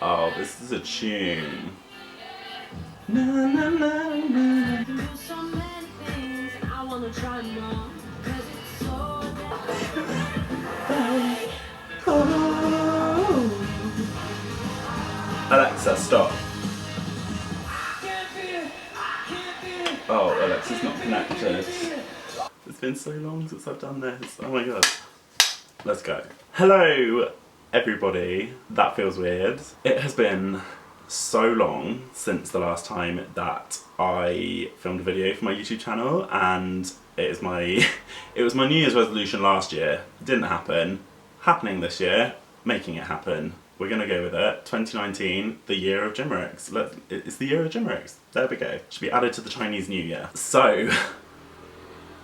Oh, this is a tune. Na, na, na, na. Alexa, stop. Oh, Alexa's not connected. It's been so long since I've done this. Oh my god. Let's go. Hello, everybody. That feels weird. It has been so long since the last time that I filmed a video for my YouTube channel, and it was my New Year's resolution last year. Didn't happen. Happening this year. Making it happen. We're gonna go with it. 2019, the year of jimmericks. It's the year of jimmericks. There we go. Should be added to the Chinese New Year. So,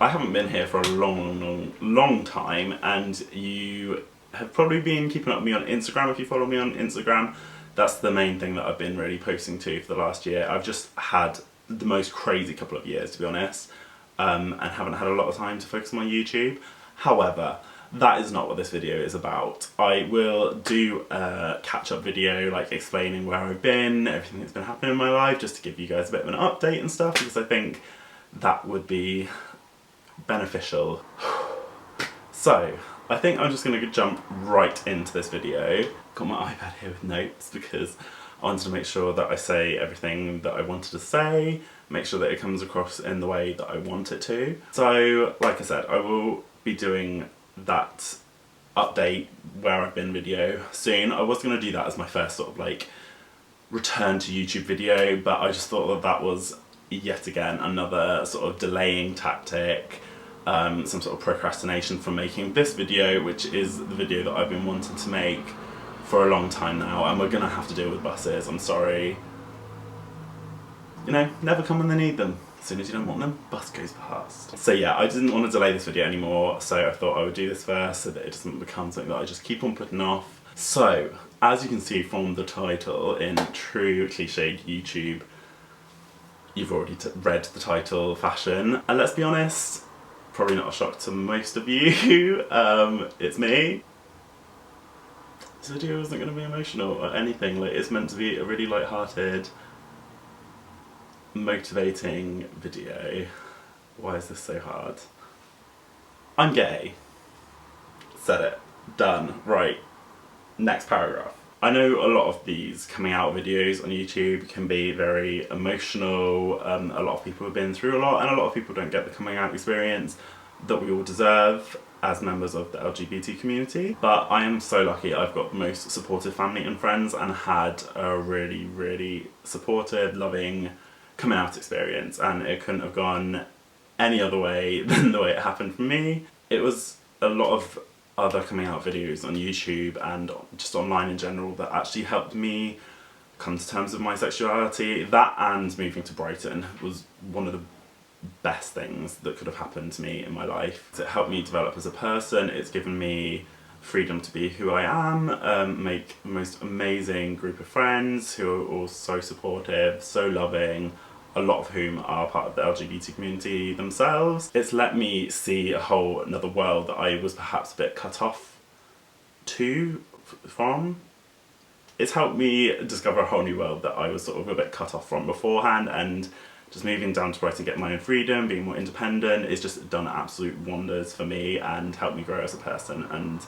I haven't been here for a long time, and you have probably been keeping up with me on Instagram if you follow me on Instagram. That's the main thing that I've been really posting to for the last year. I've just had the most crazy couple of years, to be honest, and haven't had a lot of time to focus on my YouTube. However, that is not what this video is about. I will do a catch-up video, like explaining where I've been, everything that's been happening in my life, just to give you guys a bit of an update and stuff, because I think that would be beneficial. So, I think I'm just going to jump right into this video. Got my iPad here with notes because I wanted to make sure that I say everything that I wanted to say, make sure that it comes across in the way that I want it to. So, like I said, I will be doing that update where I've been video soon. I was going to do that as my first sort of like return to YouTube video, but I just thought that that was yet again another sort of delaying tactic, some sort of procrastination from making this video, which is the video that I've been wanting to make for a long time now, and we're gonna have to deal with buses. I'm sorry. You know, never come when they need them. As soon as you don't want them, bus goes past. So yeah, I didn't want to delay this video anymore, so I thought I would do this first so that it doesn't become something that I just keep on putting off. So, as you can see from the title, in true cliched YouTube, you've already read the title fashion, and let's be honest, probably not a shock to most of you, it's me. This video isn't going to be emotional or anything, like it's meant to be a really lighthearted, motivating video. Why is this so hard? I'm gay. Said it. Done. Right. Next paragraph. I know a lot of these coming out videos on YouTube can be very emotional. A lot of people have been through a lot, and a lot of people don't get the coming out experience that we all deserve as members of the LGBT community. But I am so lucky. I've got the most supportive family and friends, and had a really, really supportive, loving coming out experience, and it couldn't have gone any other way than the way it happened for me. It was a lot of other coming out videos on YouTube and just online in general that actually helped me come to terms with my sexuality. That and moving to Brighton was one of the best things that could have happened to me in my life. It helped me develop as a person, it's given me freedom to be who I am, make the most amazing group of friends who are all so supportive, so loving, a lot of whom are part of the LGBT community themselves. It's let me see a whole another world that I was perhaps a bit cut off from. It's helped me discover a whole new world that I was sort of a bit cut off from beforehand, and just moving down to Brighton, getting my own freedom, being more independent, it's just done absolute wonders for me and helped me grow as a person, and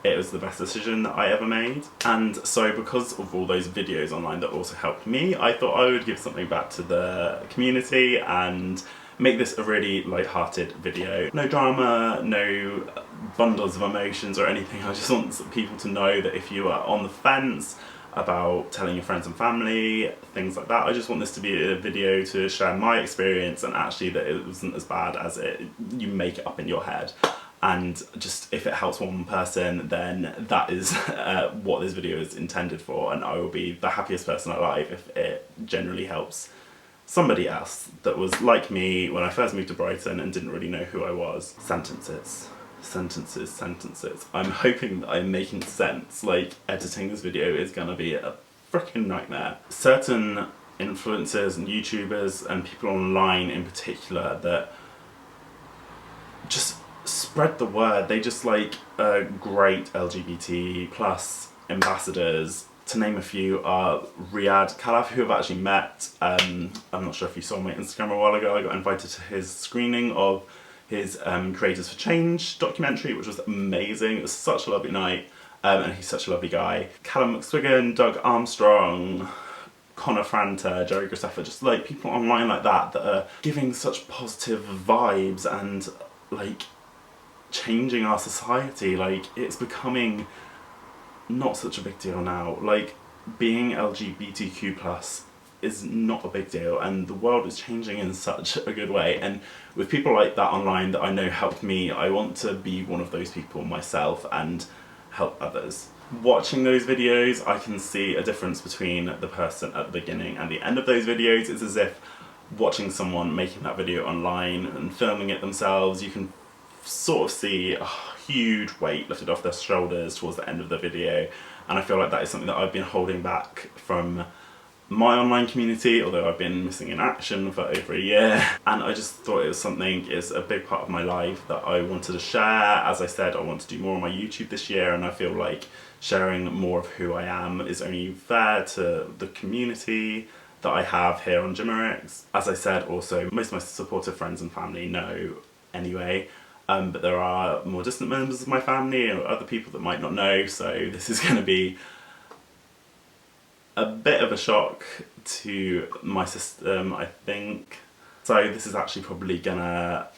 it was the best decision that I ever made. And so because of all those videos online that also helped me, I thought I would give something back to the community and make this a really light-hearted video. No drama, no bundles of emotions or anything. I just want people to know that if you are on the fence about telling your friends and family, things like that, I just want this to be a video to share my experience, and actually that it wasn't as bad as you make it up in your head. And just if it helps one person, then that is what this video is intended for, and I will be the happiest person alive if it generally helps somebody else that was like me when I first moved to Brighton and didn't really know who I was. Sentences. Sentences, sentences. I'm hoping that I'm making sense. Like, editing this video is gonna be a freaking nightmare. Certain influencers and YouTubers and people online in particular that just spread the word. They just like great LGBT plus ambassadors to name a few, are Riyadh Khalaf, who I've actually met. I'm not sure if you saw my Instagram a while ago. I got invited to his screening of his Creators for Change documentary, which was amazing. It was such a lovely night, and he's such a lovely guy. Callum McSwiggan, Doug Armstrong, Connor Franta, Jerry Graceffa, just like people online like that that are giving such positive vibes and like changing our society. Like, it's becoming not such a big deal now. Like, being LGBTQ+ is not a big deal, and the world is changing in such a good way, and with people like that online that I know helped me, I want to be one of those people myself and help others. Watching those videos, I can see a difference between the person at the beginning and the end of those videos. It's as if watching someone making that video online and filming it themselves, you can sort of see a huge weight lifted off their shoulders towards the end of the video, and I feel like that is something that I've been holding back from my online community, although I've been missing in action for over a year, and I just thought it was something, it's a big part of my life that I wanted to share. As I said, I want to do more on my YouTube this year, and I feel like sharing more of who I am is only fair to the community that I have here on Jimmericks. As I said, also, most of my supportive friends and family know anyway, but there are more distant members of my family and other people that might not know, so this is going to be a bit of a shock to my system, I think. So this is actually probably gonna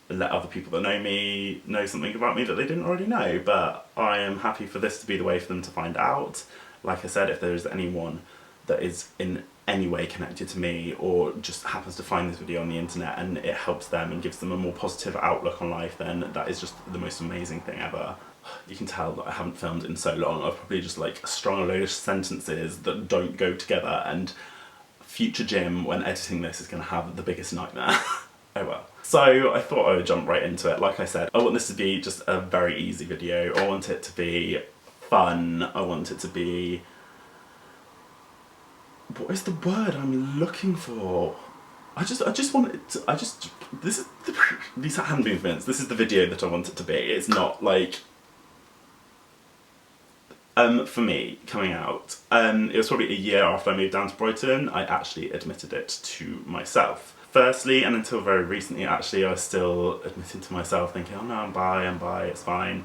let other people that know me know something about me that they didn't already know, but I am happy for this to be the way for them to find out. Like I said, if there is anyone that is in any way connected to me or just happens to find this video on the internet and it helps them and gives them a more positive outlook on life, then that is just the most amazing thing ever. You can tell that I haven't filmed in so long. I've probably just like strung a load of sentences that don't go together, and future Jim, when editing this, is going to have the biggest nightmare. Oh well. So I thought I would jump right into it. Like I said, I want this to be just a very easy video. I want it to be fun. I want it to be... what is the word I'm looking for? I just want it to, this is these are hand movements. This is the video that I want it to be. It's not like... for me, coming out, it was probably a year after I moved down to Brighton, I actually admitted it to myself. Firstly, and until very recently actually, I was still admitting to myself, thinking, oh no, I'm bi, it's fine.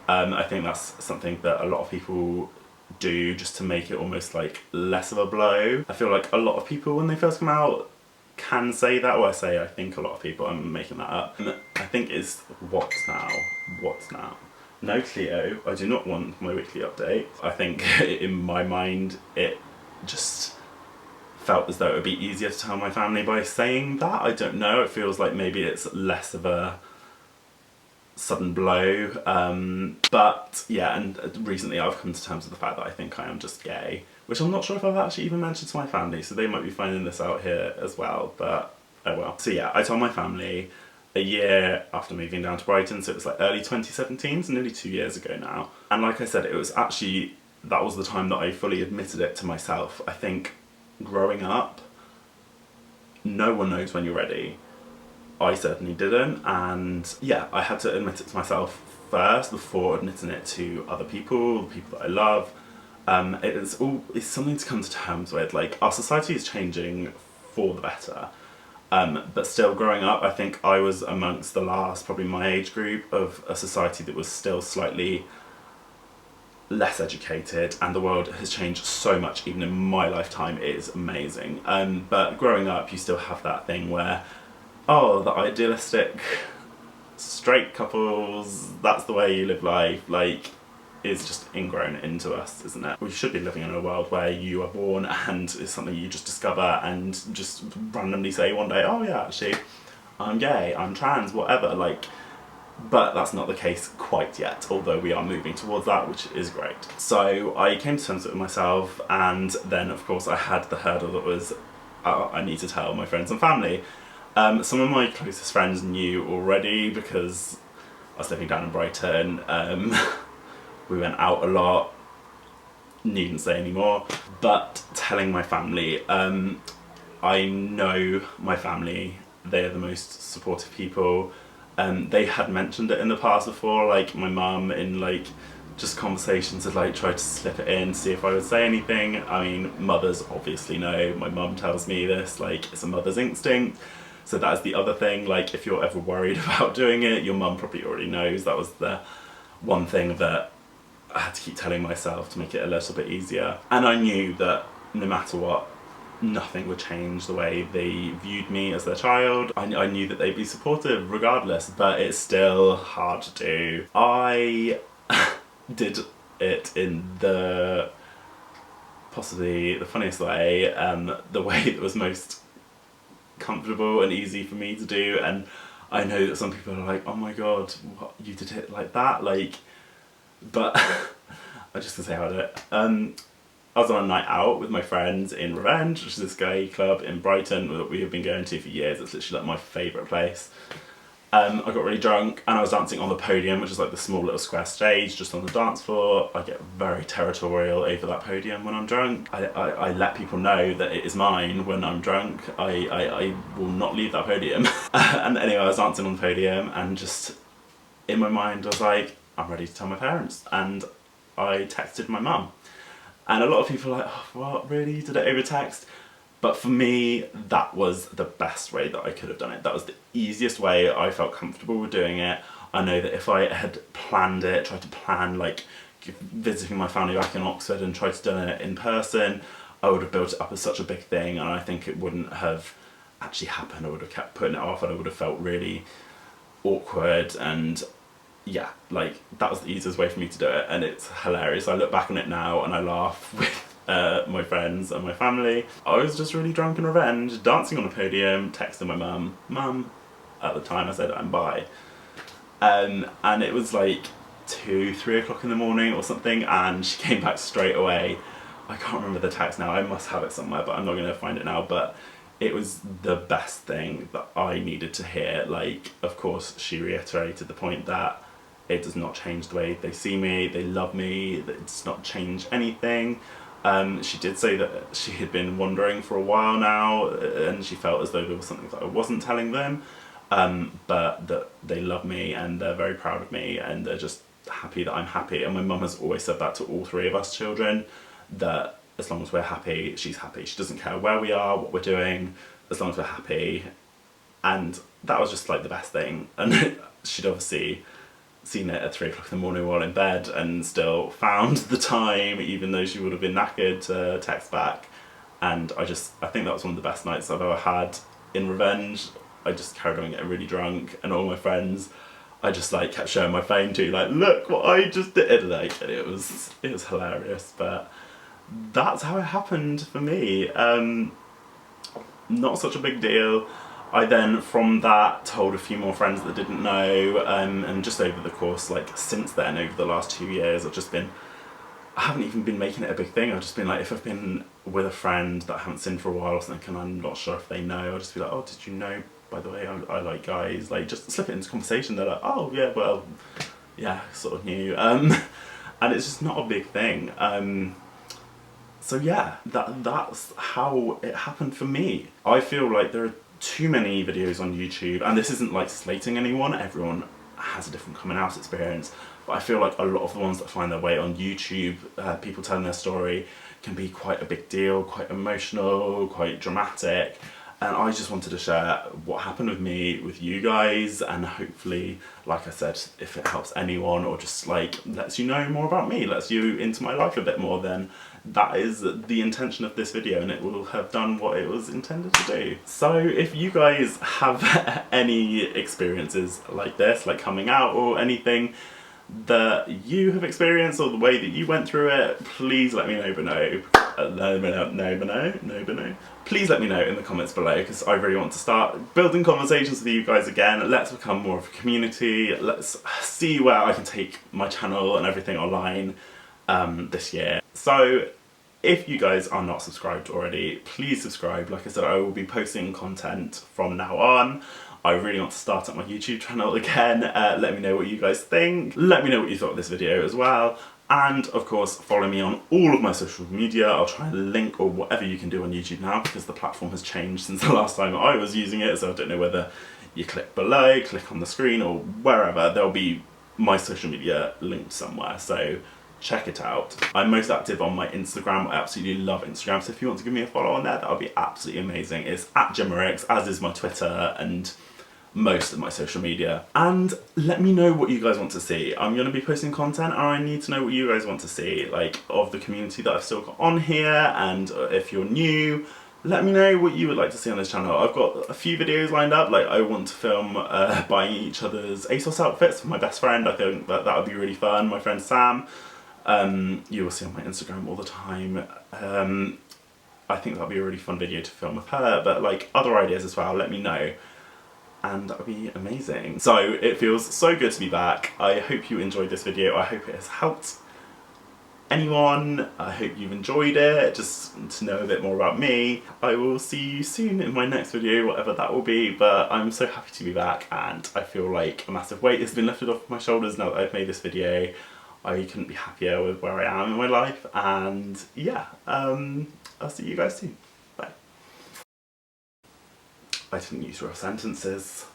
I think that's something that a lot of people do just to make it almost like less of a blow. I feel like a lot of people when they first come out can say that, or I think a lot of people, I'm making that up. I think it's what now? No Cleo, I do not want my weekly update. I think in my mind it just felt as though it would be easier to tell my family by saying that. I don't know, it feels like maybe it's less of a sudden blow. But yeah, and recently I've come to terms with the fact that I think I am just gay, which I'm not sure if I've actually even mentioned to my family, so they might be finding this out here as well, but oh well. So yeah, I told my family a year after moving down to Brighton, so it was like early 2017, so nearly 2 years ago now. And like I said, it was actually, that was the time that I fully admitted it to myself. I think growing up, no one knows when you're ready. I certainly didn't, and yeah, I had to admit it to myself first before admitting it to other people, the people that I love. It's something to come to terms with. Like, our society is changing for the better. But still, growing up, I think I was amongst the last, probably my age group, of a society that was still slightly less educated, and the world has changed so much, even in my lifetime. It is amazing. But growing up, you still have that thing where, oh, the idealistic straight couples, that's the way you live life, like, is just ingrown into us, isn't it? We should be living in a world where you are born and it's something you just discover and just randomly say one day, oh yeah, actually, I'm gay, I'm trans, whatever, like, but that's not the case quite yet, although we are moving towards that, which is great. So I came to terms with myself, and then of course I had the hurdle that was, I need to tell my friends and family. Some of my closest friends knew already because I was living down in Brighton. We went out a lot, needn't say anymore, but telling my family, I know my family, they are the most supportive people. They had mentioned it in the past before, like my mum in like just conversations had like tried to slip it in, see if I would say anything. I mean, mothers obviously know, my mum tells me this, like it's a mother's instinct. So that's the other thing, like if you're ever worried about doing it, your mum probably already knows. That was the one thing that I had to keep telling myself to make it a little bit easier. And I knew that no matter what, nothing would change the way they viewed me as their child. I knew that they'd be supportive regardless, but it's still hard to do. I did it in the possibly the funniest way, the way that was most comfortable and easy for me to do. And I know that some people are like, oh my god, what, you did it like that? Like, but I'm just gonna say how I did it. I was on a night out with my friends in Revenge, which is this gay club in Brighton that we have been going to for years. It's literally like my favourite place. I got really drunk and I was dancing on the podium, which is like the small little square stage just on the dance floor. I get very territorial over that podium when I'm drunk. I let people know that it is mine when I'm drunk. I will not leave that podium. And anyway, I was dancing on the podium and just in my mind I was like, I'm ready to tell my parents. And I texted my mum. And a lot of people are like, oh, what, really? You did it over text? But for me, that was the best way that I could have done it. That was the easiest way I felt comfortable with doing it. I know that if I had planned it, tried to plan like visiting my family back in Oxford and tried to do it in person, I would have built it up as such a big thing, and I think it wouldn't have actually happened. I would have kept putting it off and I would have felt really awkward, and yeah, like that was the easiest way for me to do it, and it's hilarious. I look back on it now and I laugh with my friends and my family. I was just really drunk in Revenge, dancing on a podium, texting my mum, at the time I said I'm bi. And it was like 2-3 o'clock in the morning or something, and she came back straight away. I can't remember the text now, I must have it somewhere, but I'm not going to find it now. But it was the best thing that I needed to hear. Like, of course, she reiterated the point that it does not change the way they see me, they love me, that it does not change anything. She did say that she had been wondering for a while now, and she felt as though there was something that I wasn't telling them, but that they love me and they're very proud of me and they're just happy that I'm happy. And my mum has always said that to all three of us children, that as long as we're happy, she's happy. She doesn't care where we are, what we're doing, as long as we're happy. And that was just like the best thing. And she'd obviously seen it at 3 o'clock in the morning while in bed and still found the time, even though she would have been knackered, to text back. And I think that was one of the best nights I've ever had in Revenge. I just carried on getting really drunk, and all my friends I just like kept showing my phone to, like, look what I just did, like, and it was hilarious. But that's how it happened for me. Not such a big deal. I then, from that, told a few more friends that didn't know, and just over the course, like, since then, over the last 2 years, I haven't even been making it a big thing. I've just been like, if I've been with a friend that I haven't seen for a while or something, and I'm not sure if they know, I'll just be like, oh, did you know, by the way, I like guys, like, just slip it into conversation. They're like, oh, yeah, well, yeah, sort of knew, and it's just not a big thing. So yeah, that's how it happened for me. I feel like there are too many videos on YouTube, and this isn't like slating anyone, everyone has a different coming out experience, but I feel like a lot of the ones that find their way on YouTube, people telling their story, can be quite a big deal, quite emotional, quite dramatic, and I just wanted to share what happened with me with you guys, and hopefully, like I said, if it helps anyone or just like lets you know more about me, lets you into my life a bit more, then that is the intention of this video, and it will have done what it was intended to do. So if you guys have any experiences like this, like coming out or anything that you have experienced, or the way that you went through it, please let me know below. Please let me know in the comments below, because I really want to start building conversations with you guys again. Let's become more of a community. Let's see where I can take my channel and everything online this year. So if you guys are not subscribed already, please subscribe. Like I said, I will be posting content from now on. I really want to start up my YouTube channel again. Let me know what you guys think. Let me know what you thought of this video as well. And of course, follow me on all of my social media. I'll try and link, or whatever you can do on YouTube now, because the platform has changed since the last time I was using it. So I don't know whether you click below, click on the screen, or wherever. There'll be my social media linked somewhere, so check it out. I'm most active on my Instagram. I absolutely love Instagram, so if you want to give me a follow on there, that would be absolutely amazing. It's at jimmericks, as is my Twitter and most of my social media. And let me know what you guys want to see. I'm going to be posting content and I need to know what you guys want to see, like of the community that I've still got on here, and if you're new, let me know what you would like to see on this channel. I've got a few videos lined up. Like I want to film buying each other's ASOS outfits for my best friend. I think that would be really fun. My friend Sam. You will see on my Instagram all the time. I think that'll be a really fun video to film with her, but like other ideas as well, let me know. And that would be amazing. So it feels so good to be back. I hope you enjoyed this video. I hope it has helped anyone. I hope you've enjoyed it, just to know a bit more about me. I will see you soon in my next video, whatever that will be, but I'm so happy to be back and I feel like a massive weight has been lifted off my shoulders now that I've made this video. I couldn't be happier with where I am in my life, and yeah, I'll see you guys soon. Bye. I didn't use real sentences.